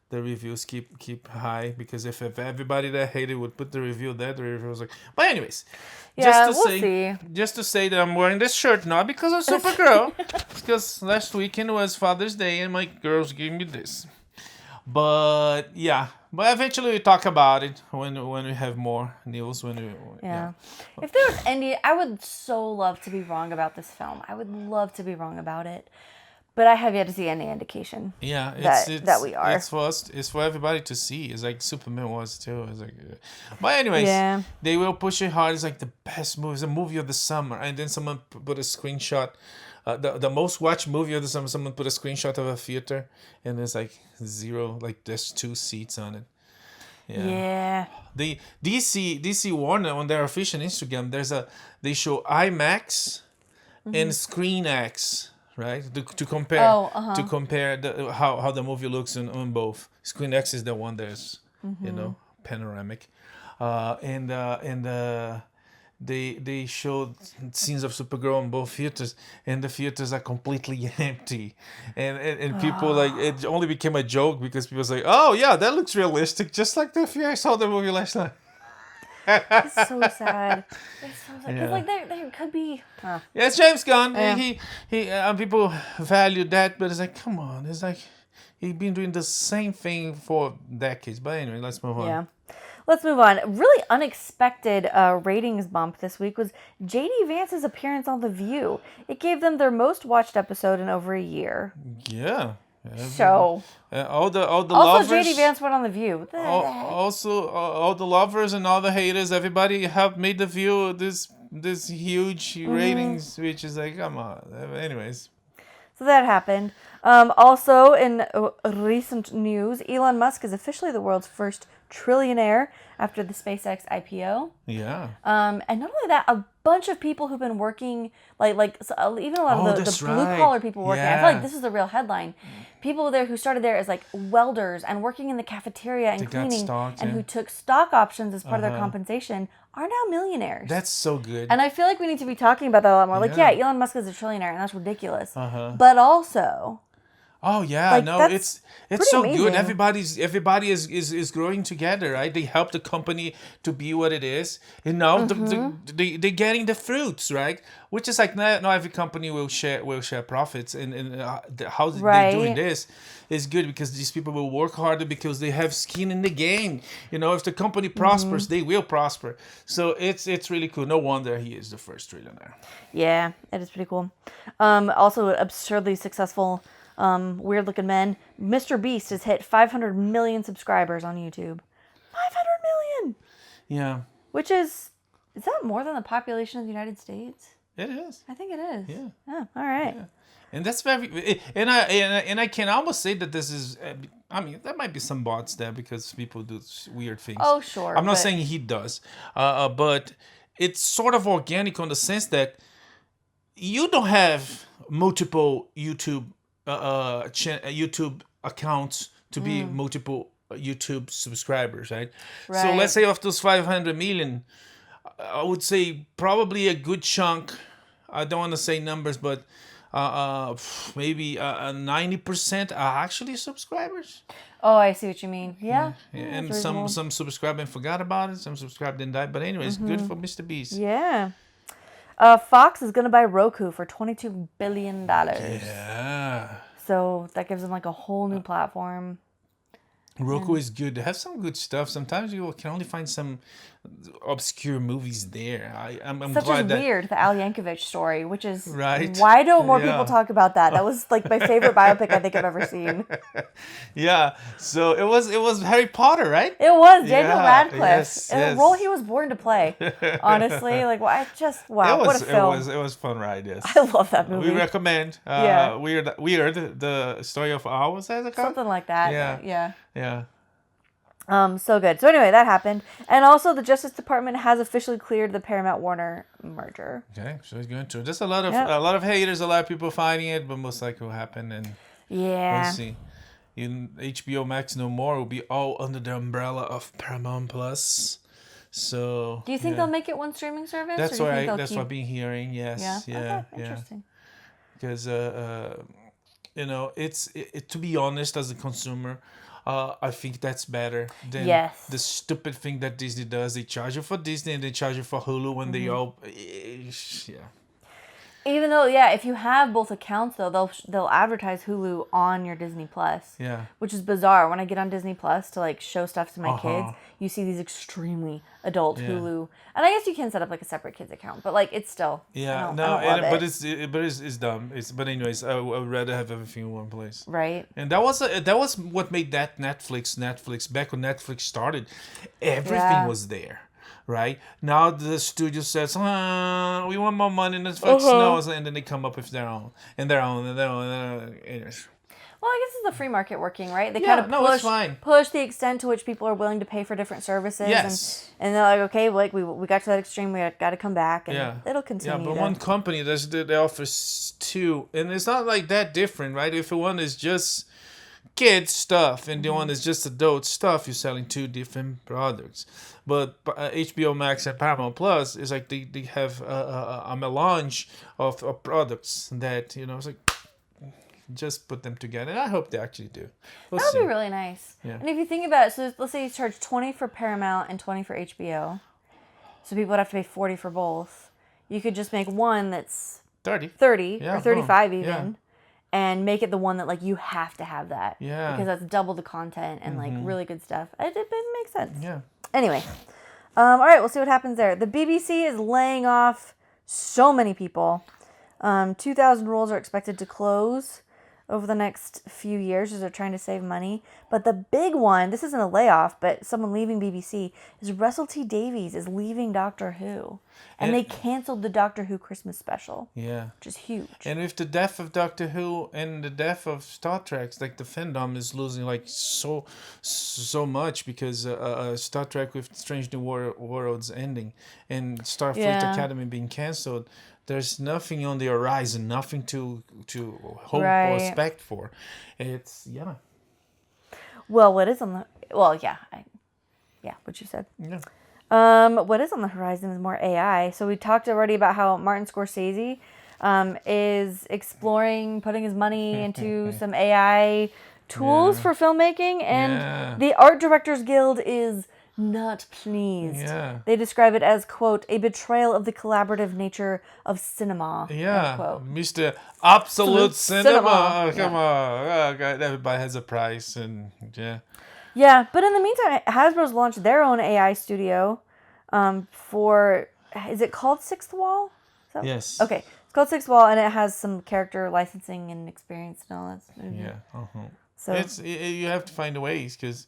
reviews keep high, because if everybody that hated would put the review there, the review was like. But anyways, just to say that I'm wearing this shirt not because of Supergirl, it's because last weekend was Father's Day and my girls gave me this. But eventually we talk about it when we have more news. If there was any, I would so love to be wrong about this film. I would love to be wrong about it. But I have yet to see any indication. Yeah, that we are. It's for us. It's for everybody to see. It's like Superman was too. It's like, but anyways, they will push it hard. It's like the best movie. It's a movie of the summer. And then someone put a screenshot. The most watched movie of the summer. Someone put a screenshot of a theater, and there's like 0. Like there's 2 seats on it. Yeah. The DC Warner on their official Instagram. They show IMAX and ScreenX. Right, to compare how the movie looks on both. ScreenX is the one that's panoramic, and they showed scenes of Supergirl in both theaters, and the theaters are completely empty, and people like it only became a joke because people was like, oh yeah, that looks realistic, just like I saw the movie last night. It's so sad. Because like there could be. Yeah, it's James Gunn. Yeah. He people value that, but it's like, come on, it's like he's been doing the same thing for decades. But anyway, let's move on. Yeah, let's move on. Really unexpected ratings bump this week was J.D. Vance's appearance on The View. It gave them their most watched episode in over a year. Yeah. So all the also lovers, J.D. Vance went on The View. Also all the lovers and all the haters, everybody helped made The View this huge ratings, which is like, come on. Anyways, so that happened. Also in recent news, Elon Musk is officially the world's first trillionaire after the SpaceX IPO. Yeah. And not only that, a bunch of people who've been working, so even a lot of the blue collar people working. I feel like this is the real headline. People there who started there as like welders and working in the cafeteria and cleaning, and who took stock options as part of their compensation are now millionaires. That's so good. And I feel like we need to be talking about that a lot more. Like, Elon Musk is a trillionaire, and that's ridiculous. But also. Oh yeah, no, it's so amazing. good. Everybody is growing together, right? They help the company to be what it is, and now they're getting the fruits, right? Which is like not every company will share profits, and how they're doing this is good because these people will work harder because they have skin in the game. If the company prospers, they will prosper. So it's really cool. No wonder he is the first trillionaire. Yeah, it is pretty cool. Also, absurdly successful. Weird looking men. Mr. Beast has hit 500 million subscribers on YouTube. 500 million! Yeah. Which is that more than the population of the United States? It is. I think it is. Yeah. Oh, all right. Yeah. And that's very, and I can almost say that this is, I mean, there might be some bots there because people do weird things. Oh, sure. I'm not saying he does, but it's sort of organic in the sense that you don't have multiple YouTube accounts to be multiple YouTube subscribers, right? So let's say of those 500 million, I would say probably a good chunk. I don't want to say numbers, but maybe 90% are actually subscribers. Oh, I see what you mean. Yeah. And that's some reasonable. subscribed and forgot about it. Some subscribed and died. But anyways, good for Mr. Beast. Yeah. Fox is going to buy Roku for $22 billion. Yeah. So that gives them like a whole new platform. Roku is good. They have some good stuff. Sometimes you can only find some obscure movies there. I'm Such glad as that. Weird, the Al Yankovic story, which is Right. why don't more Yeah. people talk about that? That was like my favorite biopic I think I've ever seen. Yeah. So it was Harry Potter, right? It was Daniel Yeah, Radcliffe, yes, in yes. a role he was born to play. Honestly, like wow, what a film! It was fun ride. Yes. I love that movie. We recommend. Yeah. Weird. The story of how was that called? Something like that. Yeah. Yeah. Yeah. So good. So anyway, that happened, and also the Justice Department has officially cleared the Paramount Warner merger. Okay, so it's going to. There's a lot of Yep. a lot of haters, a lot of people fighting it, but most likely will happen, and Yeah. we'll see. In HBO Max no more will be all under the umbrella of Paramount Plus. So Do you think yeah. they'll make it one streaming service? That's or do you think what they'll that's keep... what I've been hearing. Yes. Yeah. Yeah. Okay. Interesting. Because it's to be honest, as a consumer, I think that's better than Yes. the stupid thing that Disney does. They charge you for Disney and they charge you for Hulu when they all yeah. Even though, yeah, if you have both accounts, though, they'll advertise Hulu on your Disney Plus. Yeah. Which is bizarre. When I get on Disney Plus to like show stuff to my Uh-huh. kids, you see these extremely adult Yeah. Hulu, and I guess you can set up like a separate kids account, but like it's still I don't love but it. it's dumb. But anyways, I would rather have everything in one place. Right. And that was what made that Netflix back when Netflix started. Everything Yeah. was there, right? Now the studio says, we want more money, and Netflix knows, and then they come up with their own. Anyways. Well, I guess it's the free market working, right? They Yeah, kind of no, it's fine. push the extent to which people are willing to pay for different services. Yes. And they're like, okay, like we got to that extreme, we got to come back, and Yeah. it'll continue. Yeah, but to... one company that offers two, and it's not like that different, right? If one is just kids stuff and the one is just adult stuff, you're selling two different products. But HBO Max and Paramount Plus is like they have a melange of products that it's like just put them together. And I hope they actually do. We'll That see. would be really nice. Yeah. And if you think about it, so let's say you charge 20 for Paramount and 20 for HBO. So people would have to pay 40 for both. You could just make one that's 30. 30 Yeah, or 35 boom. even. Yeah. And make it the one that like you have to have that. Yeah. Because that's double the content and like really good stuff. It makes sense. Yeah. Anyway. All right, we'll see what happens there. The BBC is laying off so many people. 2,000 roles are expected to close over the next few years as they're trying to save money. But the big one, this isn't a layoff, but someone leaving BBC, is Russell T Davies is leaving Doctor Who. And they canceled the Doctor Who Christmas special, Yeah. which is huge. And with the death of Doctor Who and the death of Star Trek, like the fandom is losing like so much because Star Trek with Strange New Worlds ending and Starfleet Yeah. Academy being cancelled. There's nothing on the horizon, nothing to hope Right. or expect for. It's Well, what is on the... Well, yeah. What you said. yeah. What is on the horizon is more AI. So we talked already about how Martin Scorsese is exploring putting his money into some AI tools for filmmaking, and Yeah. the Art Directors Guild is not pleased. Yeah. They describe it as, quote, a betrayal of the collaborative nature of cinema. Yeah, End quote. Mr. Absolute Cinema. Cinema. Oh, come on. Oh, God. Everybody has a price, and yeah. Yeah, but in the meantime, Hasbro's launched their own AI studio for, is it called Sixth Wall? Is that- Yes. Okay, it's called Sixth Wall, and it has some character licensing and experience and all that. Yeah. So You have to find ways because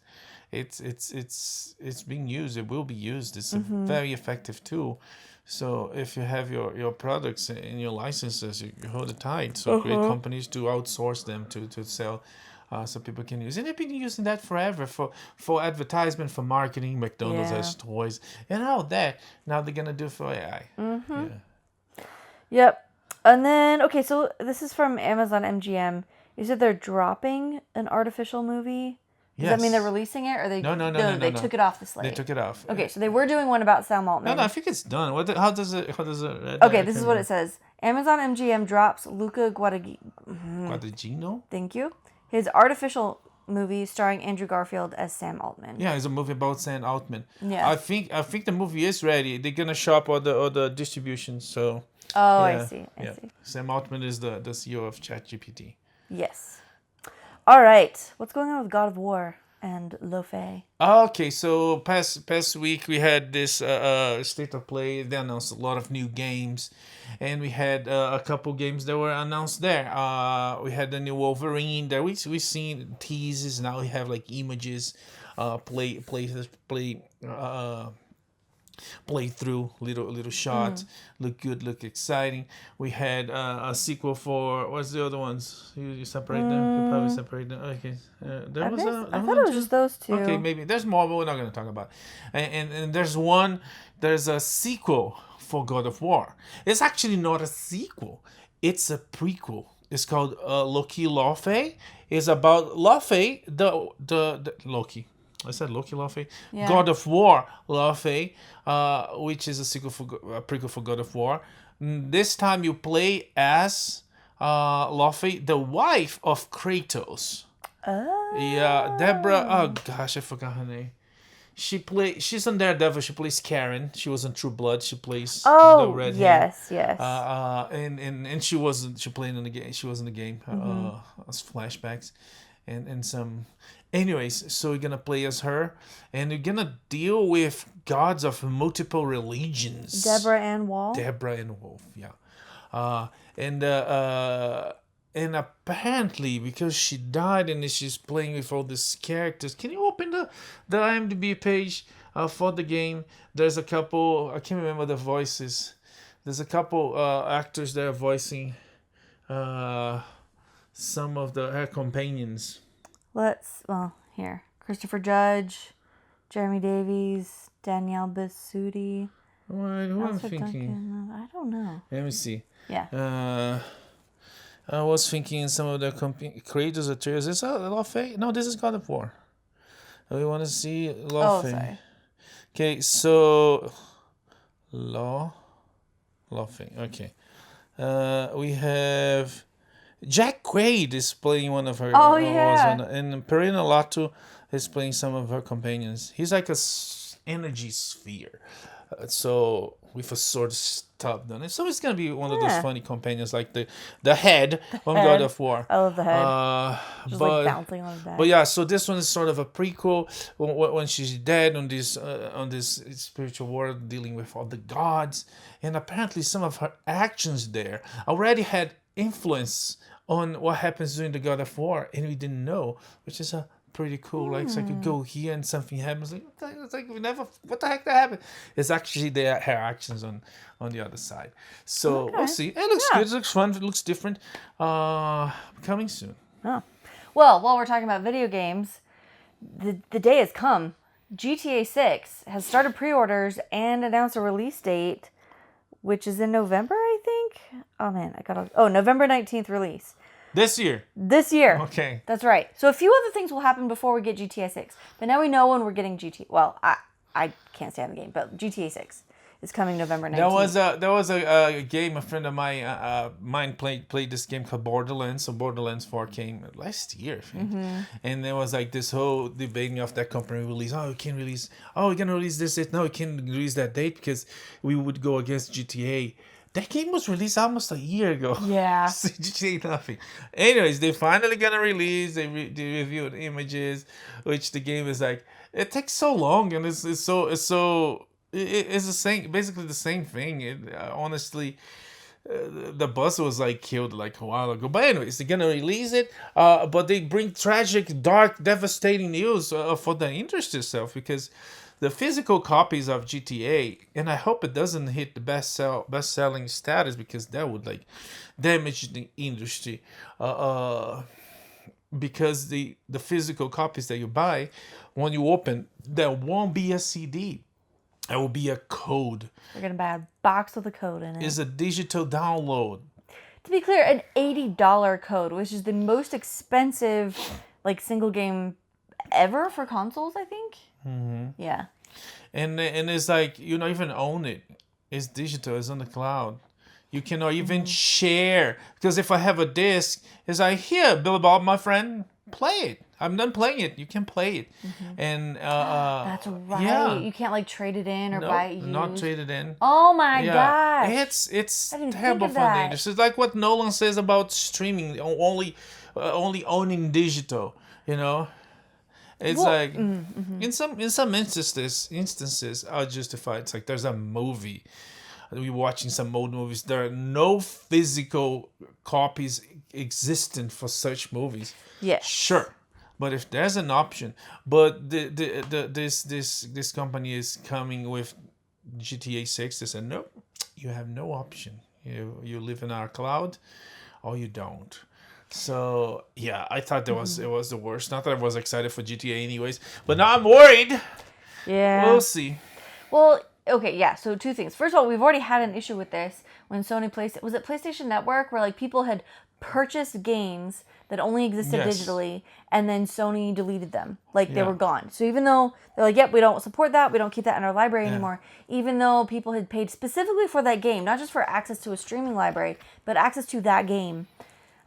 it's being used. It will be used. It's a very effective tool. So if you have your products and your licenses, you hold it tight. So great companies to outsource them to sell. So people can use. And they've been using that forever for advertisement, for marketing. McDonald's Yeah. has toys and all that. Now they're gonna do it for AI. Yeah. Yep. And then, okay, so this is from Amazon MGM. You said they're dropping an artificial movie Does that mean they're releasing it, or No. They took it off the slate. They took it off. Okay, so they were doing one about Sam Altman. No, I think it's done. How does it? Okay, this is what it says. Amazon MGM drops Luca Guadagnino? Thank you. His artificial movie starring Andrew Garfield as Sam Altman. Yeah, it's a movie about Sam Altman. Yeah. I think the movie is ready. They're gonna shop all the distribution. So. Oh, yeah, I see. I see. Sam Altman is the CEO of ChatGPT. Yes. All right. What's going on with God of War and Lopez? Okay, so past week we had this state of play. They announced a lot of new games, and we had a couple games that were announced there. We had the new Wolverine that we seen teases. Now we have like images, play through little shots. Look good, look exciting. We had a sequel for what's the other ones? You separate them. You probably separate them. Okay, I thought it was just those two. Okay, maybe there's more, but we're not going to talk about it. And there's a sequel for God of War. It's actually not a sequel. It's a prequel. It's called Loki Lopez. It's about Lopez, the Loki. I said Loki Lopez. Yeah. God of War Lopez, which is a prequel for God of War. This time you play as Lopez, the wife of Kratos. Oh. Yeah, Deborah. Oh gosh, I forgot her name. She's on Daredevil. She plays Karen. She was in True Blood. She plays the red hair. Yes. And she wasn't. She played in the game. She was in the game. As flashbacks, and some. Anyways, so we're gonna play as her, and we're gonna deal with gods of multiple religions. Deborah Ann Wolf, yeah. And apparently, because she died and she's playing with all these characters, can you open the IMDb page for the game? There's a couple, I can't remember the voices. There's a couple actors that are voicing some of her companions. Here. Christopher Judge, Jeremy Davies, Danielle Bisutti. Who I'm thinking? Duncan. I don't know. Let me see. Yeah. I was thinking some of the creators of Tears. Is that Lopez? No, this is God of War. We want to see Lopez. Oh, sorry. Okay, so Lopez. Okay. We have Jack Quaid is playing one of her. Oh, yeah. And Perina Lato is playing some of her companions. He's like a energy sphere. So with a sword stub done it. So it's gonna be one of those funny companions like the head from God of War. I love the head. Just like bouncing on his back. But yeah, so this one is sort of a prequel when she's dead on this spiritual world, dealing with all the gods, and apparently some of her actions there already had influence on what happens during the God of War, and we didn't know, which is a pretty cool. Like, so I could go here and something happens. It's like we never. What the heck that happened? It's actually her actions on the other side. So we'll see. It looks good. It looks fun. It looks different. Coming soon. Oh. Well, while we're talking about video games, the day has come. GTA 6 has started pre-orders and announced a release date, which is in November, I think. Oh man, November 19th release. This year. Okay. That's right. So a few other things will happen before we get GTA 6. But now we know when we're getting GTA. Well, I can't stand the game, but GTA 6 is coming November 19th. There was a game a friend of mine played this game called Borderlands. So Borderlands 4 came last year, I think. Mm-hmm. And there was like this whole debating of that company release. Oh, we can release. Oh, we're gonna release this date. No, we can't release that date because we would go against GTA. That game was released almost a year ago. Yeah. GTA nothing. Anyways, they finally gonna release. They reviewed images, which the game is like. It takes so long, and it's the same, basically the same thing. Honestly, the buzz was like killed like a while ago. But anyways, they're gonna release it. But they bring tragic, dark, devastating news for the industry itself, because the physical copies of GTA, and I hope it doesn't hit the best-selling status, because that would like damage the industry. Because the physical copies that you buy, when you open, there won't be a CD. There will be a code. You're gonna buy a box with a code in it. It's a digital download. To be clear, an $80 code, which is the most expensive like single game ever for consoles, I think. Mm-hmm. Yeah. And it's like you don't even own it. It's digital. It's on the cloud. You cannot even share, because if I have a disc, it's like, here, Billy Bob, my friend, play it. I'm done playing it. You can play it, and That's right. yeah, You can't like trade it in or no, buy it used. not trade it in. Oh my Yeah, gosh. it's I didn't think terrible of for that. the industry. It's like what Nolan says about streaming, only owning digital. You know, it's like in some instances are justified. It's like there's a movie. We're watching some old movies. There are no physical copies existent for such movies. Yeah. Sure, but if there's an option, but this company is coming with GTA 6. They said no, you have no option. You live in our cloud, or you don't. So yeah, I thought it was the worst. Not that I was excited for GTA anyways, but now I'm worried. Yeah. We'll see. Well, okay, yeah. So two things. First of all, we've already had an issue with this when Sony placed. Was it PlayStation Network where like people had purchased games that only existed Yes. digitally, and then Sony deleted them, like they Yeah. were gone. So even though they're like, yep, we don't support that, we don't keep that in our library anymore. Even though people had paid specifically for that game, not just for access to a streaming library, but access to that game.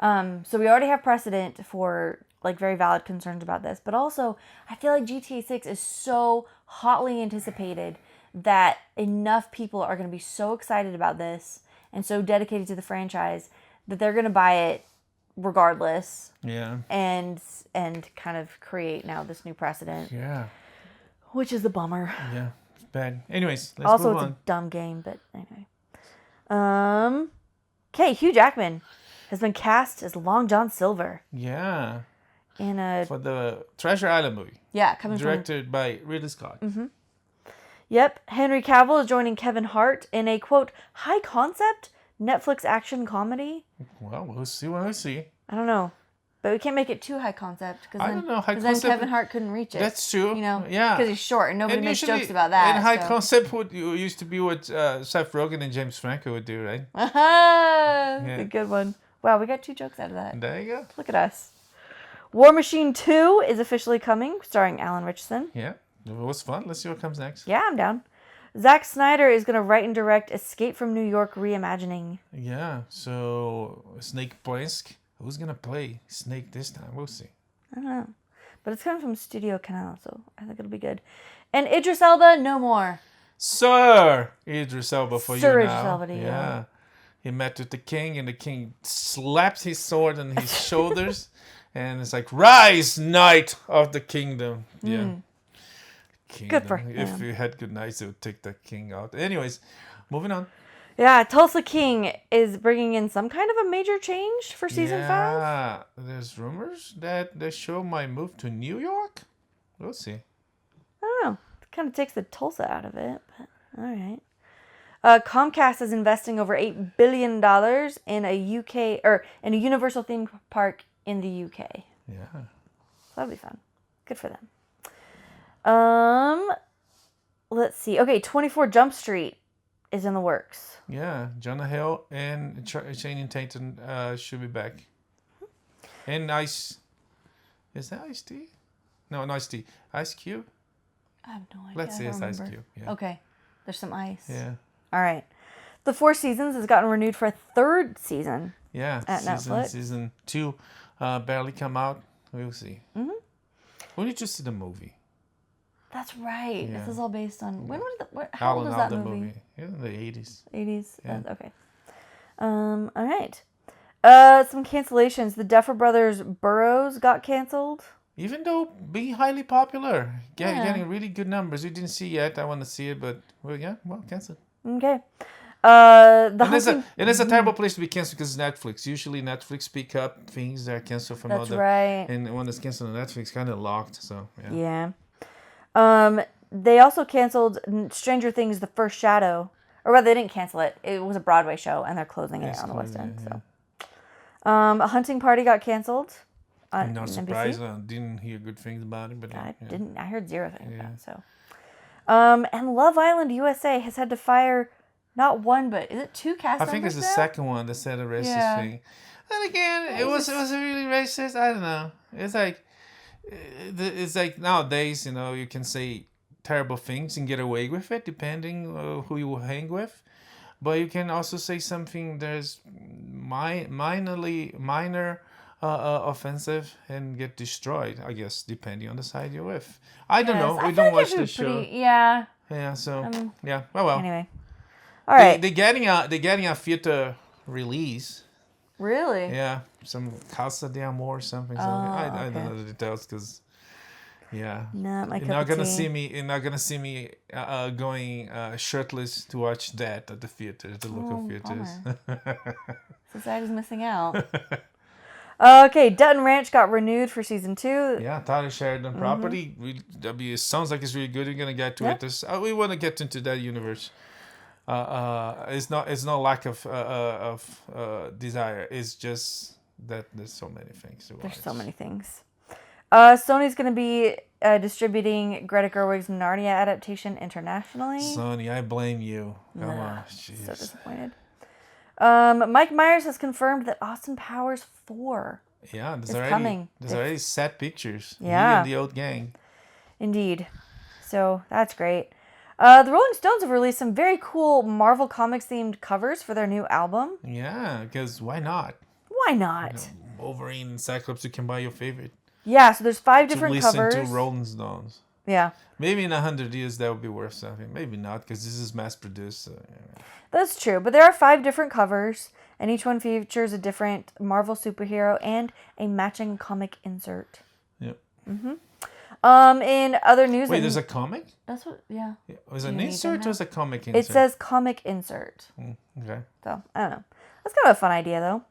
So we already have precedent for like very valid concerns about this, but also I feel like GTA 6 is so hotly anticipated that enough people are going to be so excited about this and so dedicated to the franchise that they're going to buy it regardless. Yeah. And kind of create now this new precedent, Yeah. which is the bummer. Yeah. It's bad. Anyways, let's Also, move it's on. a dumb game, but anyway. Okay, Hugh Jackman has been cast as Long John Silver Yeah. in a For the Treasure Island movie. coming from. Directed by Ridley Scott. Yep, Henry Cavill is joining Kevin Hart in a quote high concept Netflix action comedy. Well, we'll see when we see. I don't know, but we can't make it too high concept because I don't know, high then concept- Kevin Hart couldn't reach it. That's true. You know, Yeah. because he's short and nobody And makes usually- jokes about that. And high so. concept used to be what Seth Rogen and James Franco would do, right? That's a good one. Wow, we got 2 jokes out of that. There you go. Look at us. War Machine 2 is officially coming, starring Alan Richardson. Yeah. It was fun. Let's see what comes next. Yeah, I'm down. Zack Snyder is going to write and direct Escape from New York reimagining. Yeah. So, Snake Plissken. Who's going to play Snake this time? We'll see. I don't know. But it's coming from Studio Canal, so I think it'll be good. And Idris Elba, no more. Sir Idris Elba for Sir you Idris now. Elba to you. Yeah. He met with the king, and the king slaps his sword on his shoulders, and it's like, "Rise, knight of the kingdom." Yeah. Kingdom. Good for If him. you had good knights, it would take the king out. Anyways, moving on. Yeah, Tulsa King is bringing in some kind of a major change for season 5. Yeah, there's rumors that the show might move to New York. We'll see. I don't know. It kind of takes the Tulsa out of it, but all right. Comcast is investing over $8 billion in a Universal theme park in the UK. Yeah. So that'll be fun. Good for them. Let's see. Okay, 24 Jump Street is in the works. Yeah, Jonah Hill and Channing Tatum should be back. And Ice... Is that Ice-T? No, not Ice-T. Ice Cube? I have no idea. Let's say I it's don't Ice remember. Cube. Yeah. Okay, there's some ice. Yeah. All right. The Four Seasons has gotten renewed for a 3rd season. Yeah. At Netflix. Season 2 barely come out. We'll see. Mm-hmm. We need to see the movie. That's right. Yeah. This is all based on how old is Alan that Alda movie? Yeah, in the 80s. 80s. Yeah. Okay. All right. Some cancellations. The Duffer Brothers Burrows got canceled. Even though being highly popular, Yeah. getting really good numbers. We didn't see yet. I want to see it, but well, cancelled. Okay. And it's a terrible place to be canceled because it's Netflix. Usually Netflix pick up things that are canceled from That's other. right. And when it's canceled on Netflix, kind of locked. So yeah. Yeah. They also canceled Stranger Things: The First Shadow, or rather, they didn't cancel it. It was a Broadway show, and they're closing it on the West End. So, A Hunting Party got canceled. I'm not on surprised. NBC. I didn't hear good things about it, but I yeah. didn't. I heard 0 things about Yeah. it. So, and Love Island USA has had to fire not one, but is it 2 cast I think it's members the now? second one that said a racist Yeah. thing. And again, it was really racist. I don't know. It's like it's like nowadays, you can say terrible things and get away with it, depending who you hang with. But you can also say something that's minor offensive and get destroyed, I guess, depending on the side you're with. I don't know. We don't watch the show. Yeah. Yeah, so, yeah. Well. Anyway. All right. They're getting a theater release. Really? Yeah, some Casa de Amor or something. I don't know the details because, yeah. Not my You're cup not of gonna tea. see me. You're not gonna see me going shirtless to watch that at the theater, at the local theaters. Society's missing out. Okay, Dutton Ranch got renewed for season 2. Yeah, Tyler Sheridan property. It sounds like it's really good. We're gonna get to it. We want to get into that universe. It's not lack of desire. It's just that there's so many things to watch. There's so many things. Sony's going to be distributing Greta Gerwig's Narnia adaptation internationally. Sony, I blame you. Come on, So jeez. disappointed. Mike Myers has confirmed that Austin Powers 4 Yeah, is coming. There's already set pictures. Yeah. He and the old gang. Indeed. So that's great. The Rolling Stones have released some very cool Marvel Comics themed covers for their new album. Yeah, because why not? Why not? Wolverine and Cyclops, you can buy your favorite. Yeah, so there's 5 different listen covers. to Rolling Stones. Yeah. Maybe in 100 years that would be worth something. Maybe not, because this is mass produced. So, yeah. That's true, but there are 5 different covers, and each one features a different Marvel superhero and a matching comic insert. Yep. In other news... Wait, there's a comic? That's what... Yeah. Was it an insert or was it a comic insert? It says comic insert. Okay. So, I don't know. That's kind of a fun idea, though.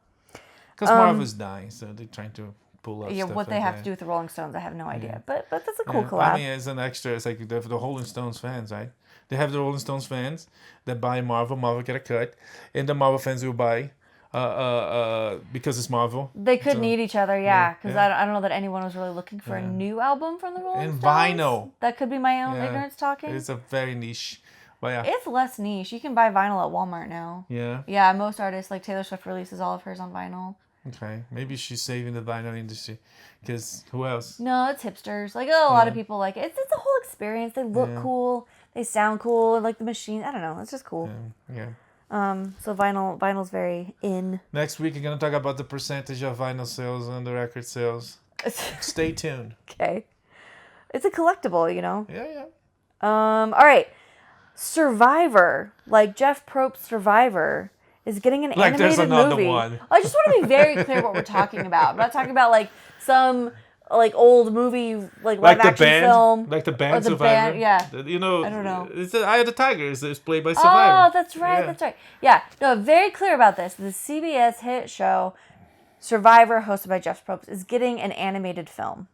Because Marvel's dying, so they're trying to pull up Yeah, stuff what they like have that. to do with the Rolling Stones, I have no idea. But that's a cool Yeah. collab. I mean, as an extra, it's like the Rolling Stones fans, right? They have the Rolling Stones fans that buy Marvel. Marvel get a cut, and the Marvel fans will buy because it's Marvel. They could need each other, yeah. Because yeah. I don't know that anyone was really looking for a new album from the Rolling And Stones. vinyl. That could be my own Yeah. ignorance talking. It's a very niche, but yeah, It's less niche. You can buy vinyl at Walmart now. yeah. Yeah, most artists, like Taylor Swift, releases all of hers on vinyl. Okay, maybe she's saving the vinyl industry, because who else? No, it's hipsters. Like, a lot of people like it. It's a whole experience. They look cool. They sound cool. Like the machine. I don't know. It's just cool. Yeah. So vinyl's very in. Next week, we're gonna talk about the percentage of vinyl sales and the record sales. Stay tuned. Okay. It's a collectible, you know. Yeah. All right. Survivor, like Jeff Probst's Survivor, is getting an Like there's animated another movie. one. I just want to be very clear what we're talking about. I'm not talking about like some like old movie, like live Like the action band, film. like the band or the Survivor. band, yeah. You know, I don't know. It's the Eye of the Tiger. It's played by Survivor. Oh, that's right. Yeah. That's right. Yeah. No, very clear about this. The CBS hit show Survivor, hosted by Jeff Probst, is getting an animated film.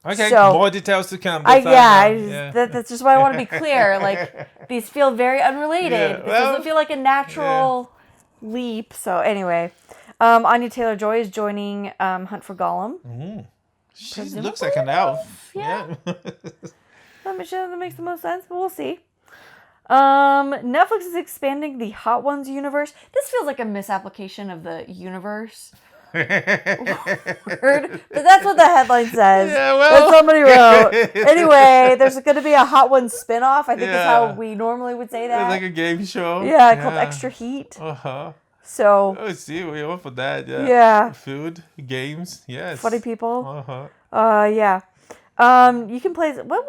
Okay, So- more details to come. That's just why I want to be clear. Like, these feel very unrelated. Yeah, This well, doesn't feel like a natural leap. So anyway, Anya Taylor-Joy is joining Hunt for Gollum. She looks like an elf. Yeah. That makes the most sense, but we'll see. Netflix is expanding the Hot Ones universe. This feels like a misapplication of the universe. Word, but that's what the headline says. Yeah, well. That somebody wrote. Anyway, there's going to be a Hot Ones spinoff. I think is how we normally would say that. Like a game show. Yeah, called Extra Heat. Uh-huh. So, Oh, see, we went for that. Yeah. yeah, Food, games, yes. funny people. Uh-huh. Yeah. You can play what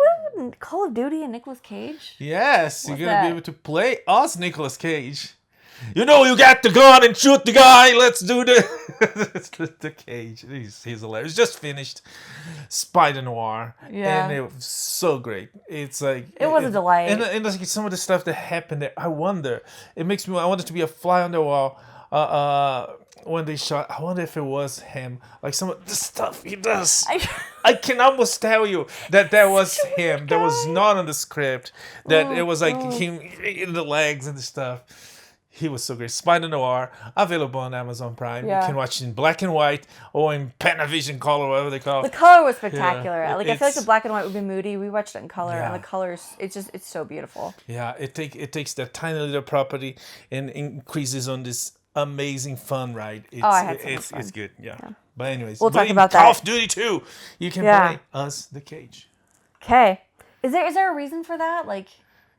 Call of Duty and Nicolas Cage. Yes, you're What's gonna that? be able to play as Nicolas Cage. You know, you got the gun and shoot the guy. Let's do the Cage. He's hilarious. Just finished Spider Noir, Yeah. and it was so great. It's like It was a delight. And like some of the stuff that happened there, I wonder. It makes me. I wanted to be a fly on the wall. When they shot, I wonder if it was him. Like some of the stuff he does. I can almost tell you that was him. That was not on the script. That it was like him in the legs and the stuff. He was so great. Spider Noir, available on Amazon Prime. Yeah. You can watch it in black and white or in Panavision color, whatever they call The it. color was spectacular. Yeah, Like I feel like it's- the black and white would be moody. We watched it in color, Yeah. and the colors. It's so beautiful. Yeah, it takes that tiny little property and increases on this amazing fun ride. It's, I had so much it's fun. good. Yeah. But anyways, We'll but talk in about Call that. of Duty 2, you can Yeah. play as the Cage. Okay. Is there a reason for that? Like,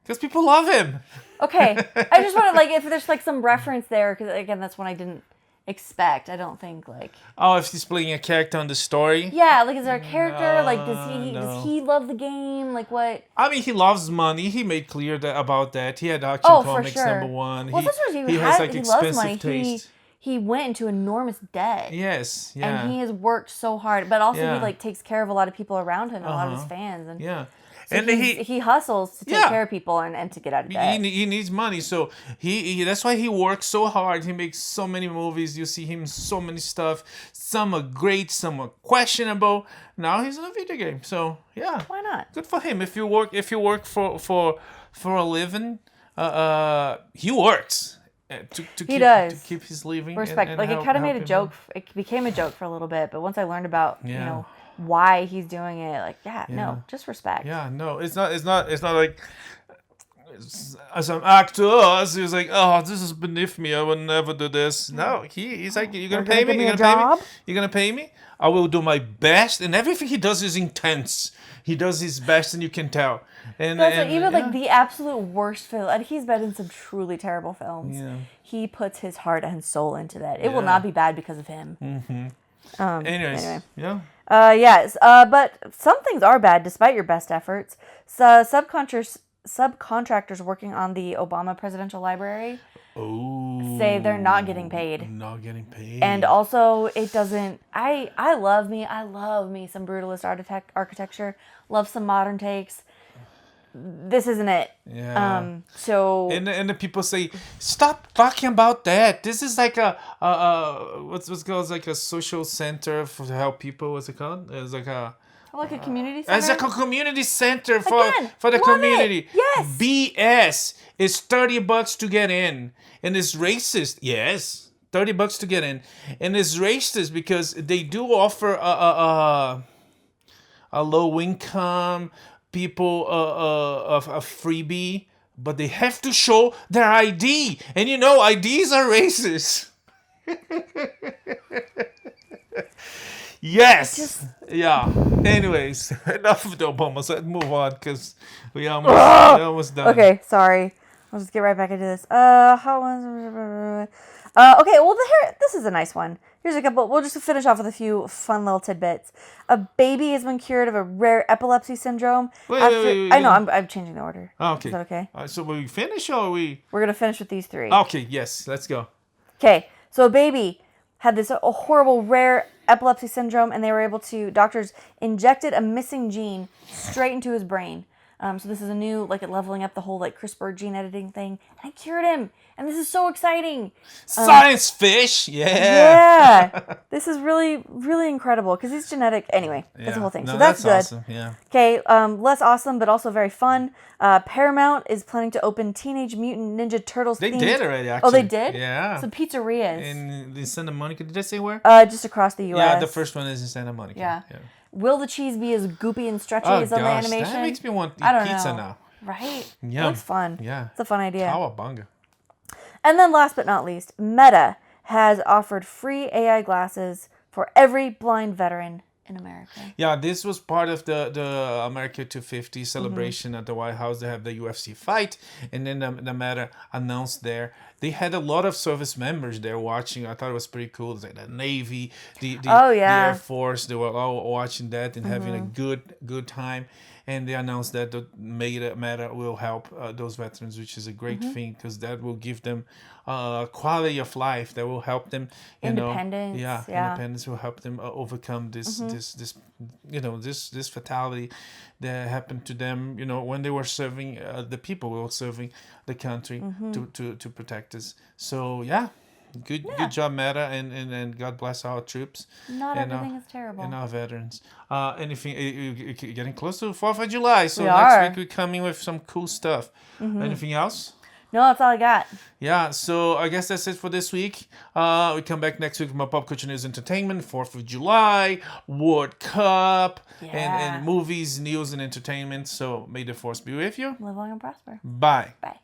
Because people love him. okay. I just wanted, like, if there's, like, some reference there, because, again, that's one I didn't expect. I don't think, like... Oh, if he's playing a character on the story? Yeah, like, is there a character? No, Like, does he love the game? Like, what? I mean, he loves money. He made clear about that. He had Action Oh, for Comics sure. #1. Well, that's what he has, like, he loves expensive money. taste. He went into enormous debt. Yes, yeah. And he has worked so hard. But also, Yeah. he, like, takes care of a lot of people around him, and a lot of his fans. And Yeah. so And he hustles to take Yeah. care of people and to get out of debt. He needs money, so he that's why he works so hard. He makes so many movies. You see him in so many stuff. Some are great, some are questionable. Now he's in a video game, so yeah. Why not? Good for him. If you work for a living, he works to keep his living. Respect. And like, help, it kind of made a help joke. It became a joke for a little bit, but once I learned about Yeah. why he's doing it, like, no, just respect. Yeah, no, it's not like as an actor, he was like, oh, this is beneath me. I would never do this. No, he's like, you're gonna pay me. give me You're a gonna pay me. job? You're gonna pay me. I will do my best, and everything he does is intense. He does his best, and you can tell. And, That's and even yeah. like the absolute worst film, and he's been in some truly terrible films. Yeah. He puts his heart and soul into that. It will Yeah. not be bad because of him. Anyways, anyway. yeah. Yes, but some things are bad despite your best efforts. So subcontractors working on the Obama Presidential Library Oh. say they're not getting paid. Not getting paid. And also, it doesn't. I love me some brutalist architecture. Love some modern takes. This isn't it. Yeah. So. And the people say, stop talking about that. This is like a what's called like a social center to help people. What's it called? It's like a Community center. it's like a community center for Again, the love community. it. Yes. BS. It's $30 to get in, and it's racist. Yes, $30 to get in, and it's racist because they do offer a low income people a freebie, but they have to show their ID, and IDs are racist. Yes. Yeah. Anyways, enough of the Obamas. Let's move on because we almost done. Okay, sorry. I'll just get right back into this. Okay, well, this is a nice one. Here's a couple. We'll just finish off with a few fun little tidbits. A baby has been cured of a rare epilepsy syndrome. Wait. I know, I'm changing the order. Oh, okay. Is that okay? So we finish or we? We're going to finish with these three. Okay, yes. Let's go. Okay, so a baby had this horrible rare epilepsy syndrome, and doctors injected a missing gene straight into his brain. So this is a new, it leveling up the whole, CRISPR gene editing thing. And I cured him. And this is so exciting. Science fish. Yeah. Yeah. This is really, really incredible because he's genetic. Anyway, that's the whole thing. No, So that's good. awesome. Yeah. Okay, less awesome, but also very fun. Paramount is planning to open Teenage Mutant Ninja Turtles. They did already, actually. Oh, they did? Yeah. So pizzerias. In Santa Monica. Did I say where? Just across the U.S. Yeah, the first one is in Santa Monica. Yeah. Will the cheese be as goopy and stretchy as on the animation? That makes me want to I eat don't pizza know. now. Right? Yum. It looks fun. Yeah. It's a fun idea. Cowabunga. And then last but not least, Meta has offered free AI glasses for every blind veteran in America. Yeah, this was part of the America 250 celebration at the White House. They have the UFC fight, and then the Meta announced there. They had a lot of service members there watching. I thought it was pretty cool. It's like the Navy, the Air Force. They were all watching that and having a good time. And they announced that the Meta will help those veterans, which is a great thing because that will give them quality of life. That will help them, independence. Independence will help them overcome this fatality that happened to them. When they were serving the people, we were serving the country to protect us. So good job, Meta, and God bless our troops. Not everything is terrible. And our veterans. Anything? You're getting close to the 4th of July, so next week we're coming with some cool stuff. Anything else? No, that's all I got. Yeah, so I guess that's it for this week. We come back next week with more pop culture news, entertainment, 4th of July, World Cup, and movies, news, and entertainment. So may the force be with you. Live long and prosper. Bye. Bye.